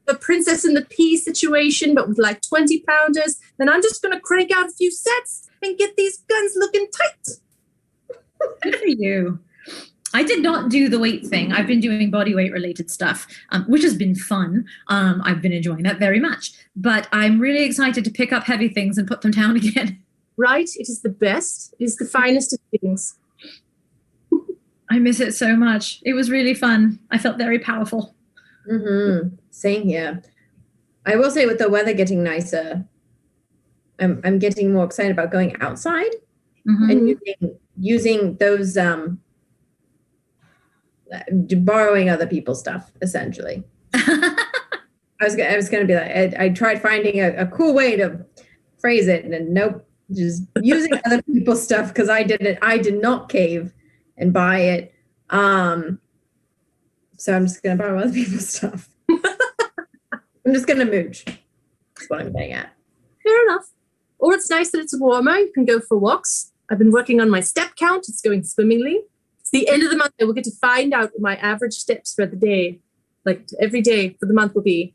The Princess and the Pea situation, but with like 20 pounders. Then I'm just going to crank out a few sets and get these guns looking tight. Good for you. I did not do the weight thing. I've been doing body weight related stuff, which has been fun. I've been enjoying that very much. But I'm really excited to pick up heavy things and put them down again. Right? It is the best. It is the finest of things. I miss it so much. It was really fun. I felt very powerful. Mm-hmm. Same here. I will say with the weather getting nicer, I'm getting more excited about going outside and using those borrowing other people's stuff, essentially. I was going to be like, I tried finding a cool way to phrase it, and nope, just using other people's stuff because I did not cave and buy it. So I'm just going to borrow other people's stuff. I'm just going to mooch. That's what I'm getting at. Fair enough. Or it's nice that it's warmer. You can go for walks. I've been working on my step count. It's going swimmingly. It's the end of the month. I will get to find out what my average steps for the day, like every day for the month will be.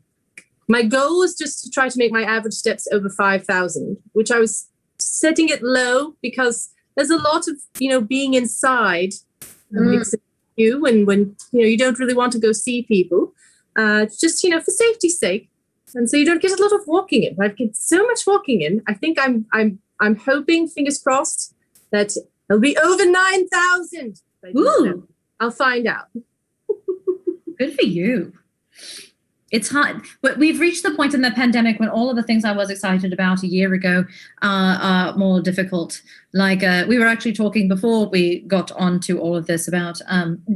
My goal is just to try to make my average steps over 5,000, which I was setting it low because there's a lot of, being inside you when you don't really want to go see people, just, for safety's sake. And so you don't get a lot of walking in. I get so much walking in. I think I'm hoping, fingers crossed, that it'll be over 9,000. Ooh. I'll find out. Good for you. It's hard, but we've reached the point in the pandemic when all of the things I was excited about a year ago are more difficult. Like we were actually talking before we got onto all of this about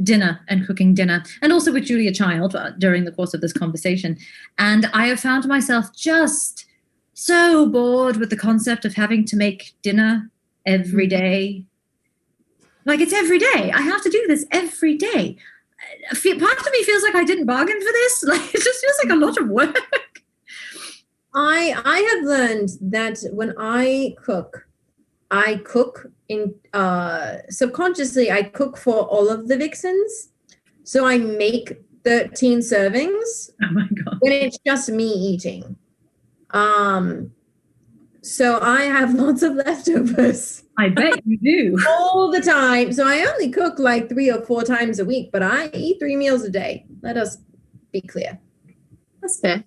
dinner and cooking dinner, and also with Julia Child during the course of this conversation. And I have found myself just so bored with the concept of having to make dinner every day. Like it's every day. I have to do this every day. Part of me feels like I didn't bargain for this. Like it just feels like a lot of work. I have learned that when I cook in subconsciously. I cook for all of the Vixens, so I make 13 servings. Oh my god! When it's just me eating, so I have lots of leftovers. I bet you do. All the time. So I only cook like 3 or 4 times a week, but I eat 3 meals a day. Let us be clear. That's fair.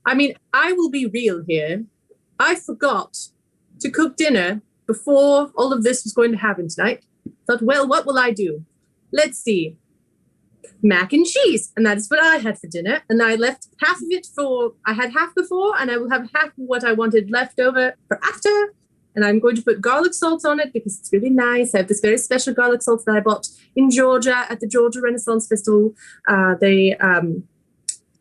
I mean, I will be real here. I forgot to cook dinner before all of this was going to happen tonight. Thought, well, what will I do? Let's see. Mac and cheese. And that is what I had for dinner. And I left half of it I had half before, and I will have half of what I wanted left over for after. And I'm going to put garlic salt on it because it's really nice. I have this very special garlic salt that I bought in Georgia at the Georgia Renaissance Festival.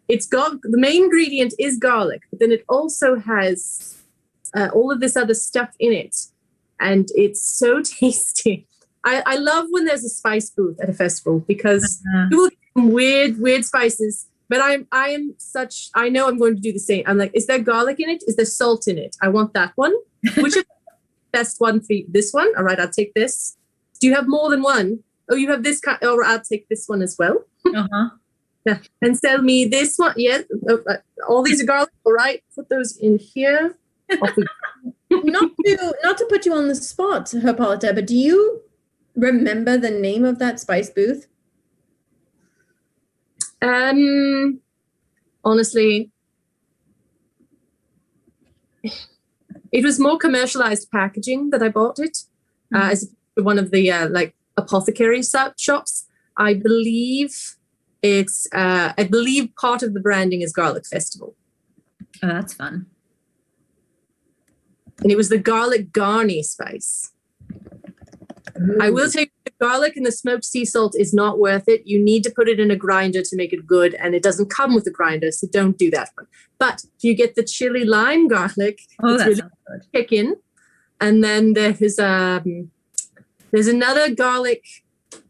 It's got the main ingredient is garlic, but then it also has all of this other stuff in it, and it's so tasty. I love when there's a spice booth at a festival because you will get some weird spices. But I know I'm going to do the same. I'm like, is there garlic in it? Is there salt in it? I want that one. Which is best one for this one? All right, I'll take this. Do you have more than one? Oh, you have this kind. Oh, I'll take this one as well. Yeah, and sell me this one. Yes, all these are garlic. All right, put those in here. Not to put you on the spot, Hippolyta, but do you remember the name of that spice booth? Honestly, it was more commercialized packaging that I bought it as one of the like apothecary shops. I believe I believe part of the branding is Garlic Festival. Oh, that's fun. And it was the garlic garni spice. Ooh. I will tell you, the garlic and the smoked sea salt is not worth it. You need to put it in a grinder to make it good, and it doesn't come with a grinder, so don't do that one. But if you get the chili lime garlic, it's really good. Chicken. And then there's another garlic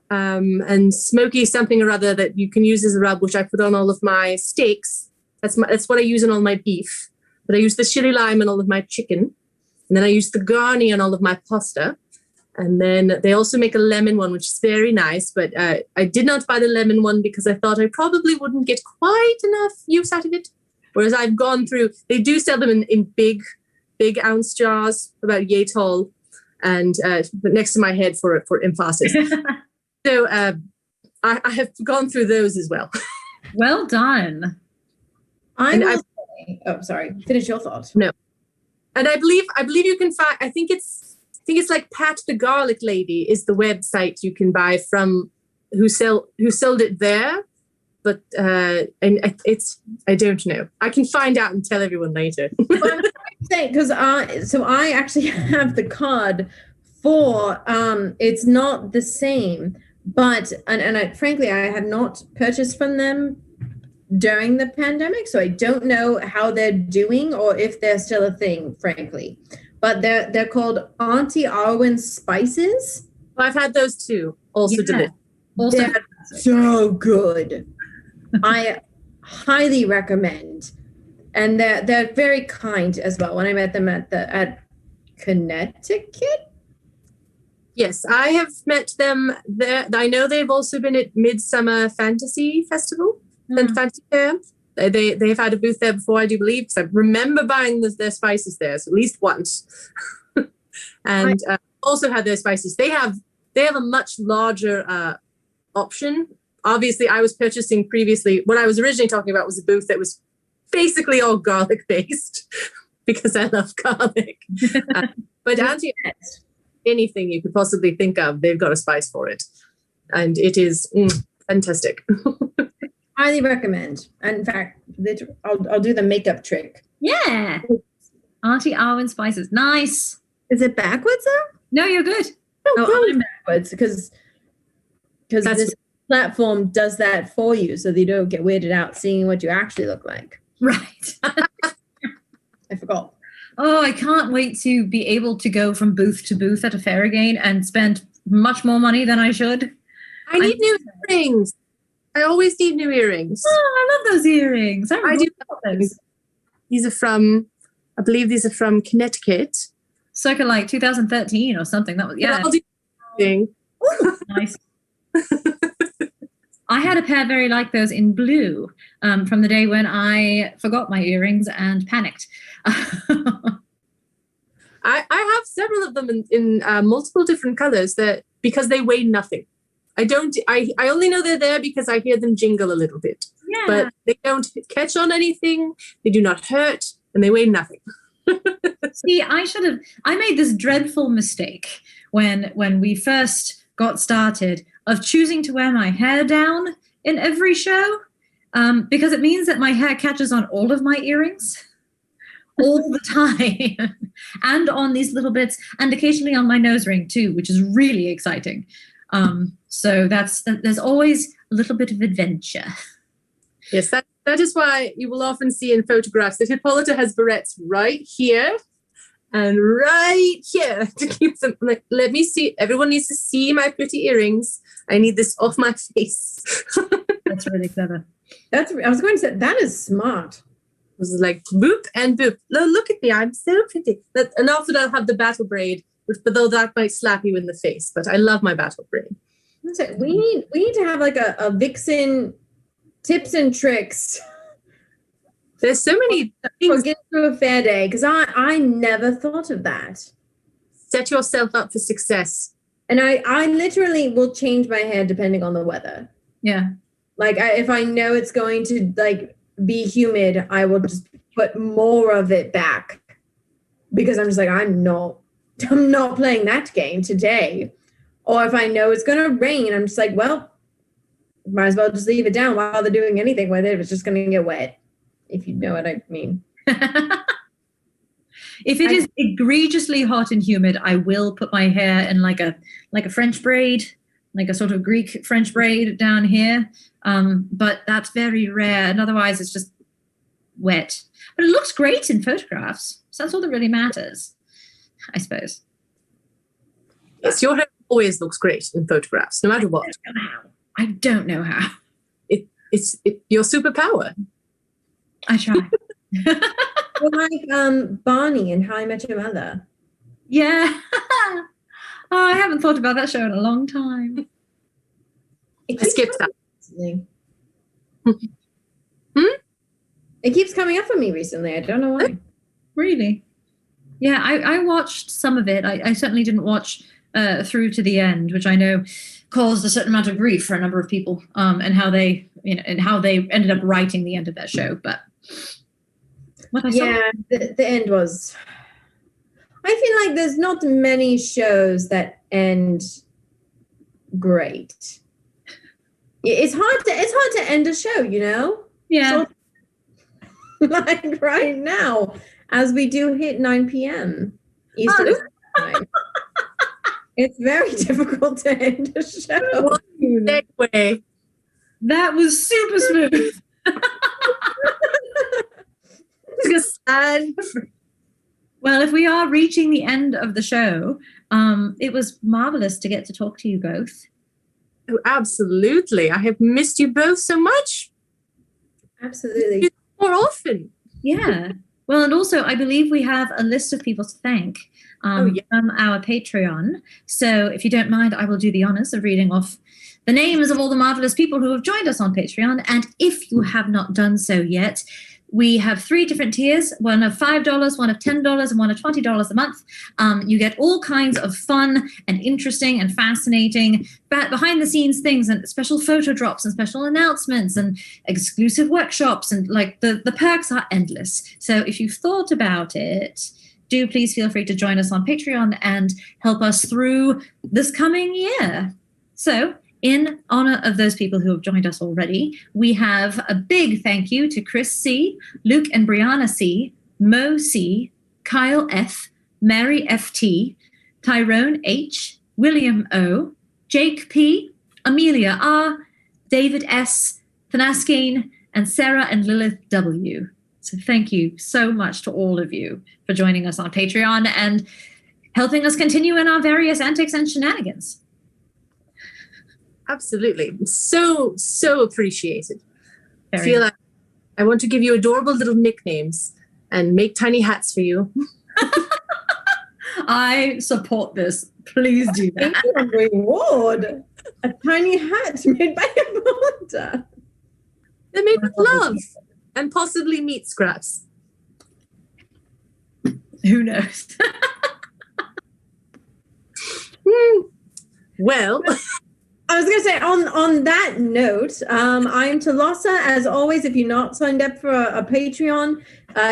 and smoky something or other that you can use as a rub, which I put on all of my steaks. That's what I use on all my beef. But I use the chili lime on all of my chicken. And then I use the garni on all of my pasta. And then they also make a lemon one, which is very nice. But I did not buy the lemon one because I thought I probably wouldn't get quite enough use out of it. Whereas I've gone through, they do sell them in big ounce jars, about yay tall, and next to my head for emphasis. So I have gone through those as well. Well done. Sorry. Finish your thought. No. And I believe you can find, I think it's like Pat the Garlic Lady is the website you can buy from who sold it there. But and I don't know. I can find out and tell everyone later. Because I actually have the card for it's not the same, but frankly I have not purchased from them during the pandemic, so I don't know how they're doing or if they're still a thing, frankly. But they're called Auntie Arwen's Spices. I've had those too. Also delicious. They're so good. I highly recommend, and they're very kind as well. When I met them at Connecticut. Yes, I have met them there. I know they've also been at Midsummer Fantasy Festival. Fantasy Fair. They've had a booth there before, I do believe, because I remember buying their spices there, so at least once. And also had their spices. They have a much larger option. Obviously, I was purchasing previously. What I was originally talking about was a booth that was basically all garlic based because I love garlic. But Auntie, anything you could possibly think of, they've got a spice for it, and it is fantastic. Highly recommend. And in fact, I'll do the makeup trick. Yeah. Auntie Arwen Spices. Nice. Is it backwards though? No, you're good. I'm backwards because this platform does that for you so that you don't get weirded out seeing what you actually look like. Right. I forgot. Oh, I can't wait to be able to go from booth to booth at a fair again and spend much more money than I should. I need new earrings. I always need new earrings. Oh, I love those earrings. I do love those. These are from, I believe these are from Connecticut. Circa like 2013 or something. That was, yeah. Ooh, nice. I had a pair very like those in blue from the day when I forgot my earrings and panicked. I have several of them in multiple different colors because they weigh nothing. I only know they're there because I hear them jingle a little bit. Yeah. But they don't catch on anything, they do not hurt, and they weigh nothing. See, I made this dreadful mistake when we first got started of choosing to wear my hair down in every show because it means that my hair catches on all of my earrings all the time and on these little bits and occasionally on my nose ring too, which is really exciting. So there's always a little bit of adventure. Yes, that is why you will often see in photographs that Hippolyta has barrettes right here and right here to keep them. Like, let me see. Everyone needs to see my pretty earrings. I need this off my face. That's really clever. I was going to say, that is smart. It was like boop and boop. Look at me, I'm so pretty. And often I'll have the battle braid, but though that might slap you in the face. But I love my battle braid. We need to have like a Vixen tips and tricks. There's so many things. Get through a fair day because I never thought of that. Set yourself up for success. And I literally will change my hair depending on the weather. Yeah. Like if I know it's going to like be humid, I will just put more of it back because I'm just like, I'm not playing that game today. Or if I know it's going to rain, I'm just like, well, might as well just leave it down while they're doing anything with it. It's just going to get wet, if you know what I mean. If it is egregiously hot and humid, I will put my hair in like a French braid, like a sort of Greek French braid down here. But that's very rare. And otherwise it's just wet. But it looks great in photographs. So that's all that really matters, I suppose. Yes, your hair always looks great in photographs, no matter what. I don't know how. It's your superpower. I try. You're like Barney in How I Met Your Mother. Yeah. Oh, I haven't thought about that show in a long time. I skipped that. It keeps coming up for me recently. I don't know why. Really? Yeah, I watched some of it. I certainly didn't watch through to the end, which I know caused a certain amount of grief for a number of people, and how they ended up writing the end of that show. But the end was. I feel like there's not many shows that end great. It's hard to end a show, you know? Yeah. So, like right now, as we do hit 9 p.m. Eastern time. It's very difficult to end a show. Segue. That was super smooth. Well, if we are reaching the end of the show, it was marvelous to get to talk to you both. Oh, absolutely. I have missed you both so much. Absolutely. More often. Yeah. Well, and also I believe we have a list of people to thank from our Patreon. So if you don't mind, I will do the honors of reading off the names of all the marvelous people who have joined us on Patreon. And if you have not done so yet, we have 3 different tiers, one of $5, one of $10, and one of $20 a month. You get all kinds of fun and interesting and fascinating behind-the-scenes things and special photo drops and special announcements and exclusive workshops. And like the perks are endless. So if you've thought about it, do please feel free to join us on Patreon and help us through this coming year. So in honor of those people who have joined us already, we have a big thank you to Chris C., Luke and Brianna C., Mo C., Kyle F., Mary FT, Tyrone H., William O., Jake P., Amelia R., David S., Thanaskane, and Sarah and Lilith W. So thank you so much to all of you for joining us on Patreon and helping us continue in our various antics and shenanigans. Absolutely. So appreciated. Very I feel like I want to give you adorable little nicknames and make tiny hats for you. I support this. Please do that. Thank you for the reward. A tiny hat made by Hippolyta. They're made with love and possibly meat scraps. Who knows? Well, I was going to say, on that note, I'm Thalassa. As always, if you're not signed up for a Patreon,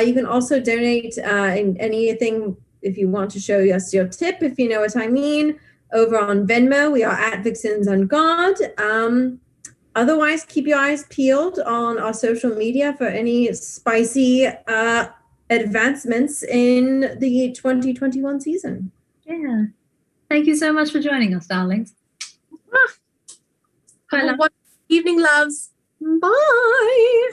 you can also donate in anything if you want to show us your tip, if you know what I mean. Over on Venmo, we are at Vixens UnPlugged. Otherwise, keep your eyes peeled on our social media for any spicy advancements in the 2021 season. Yeah. Thank you so much for joining us, darlings. Have a wonderful evening, loves. Bye.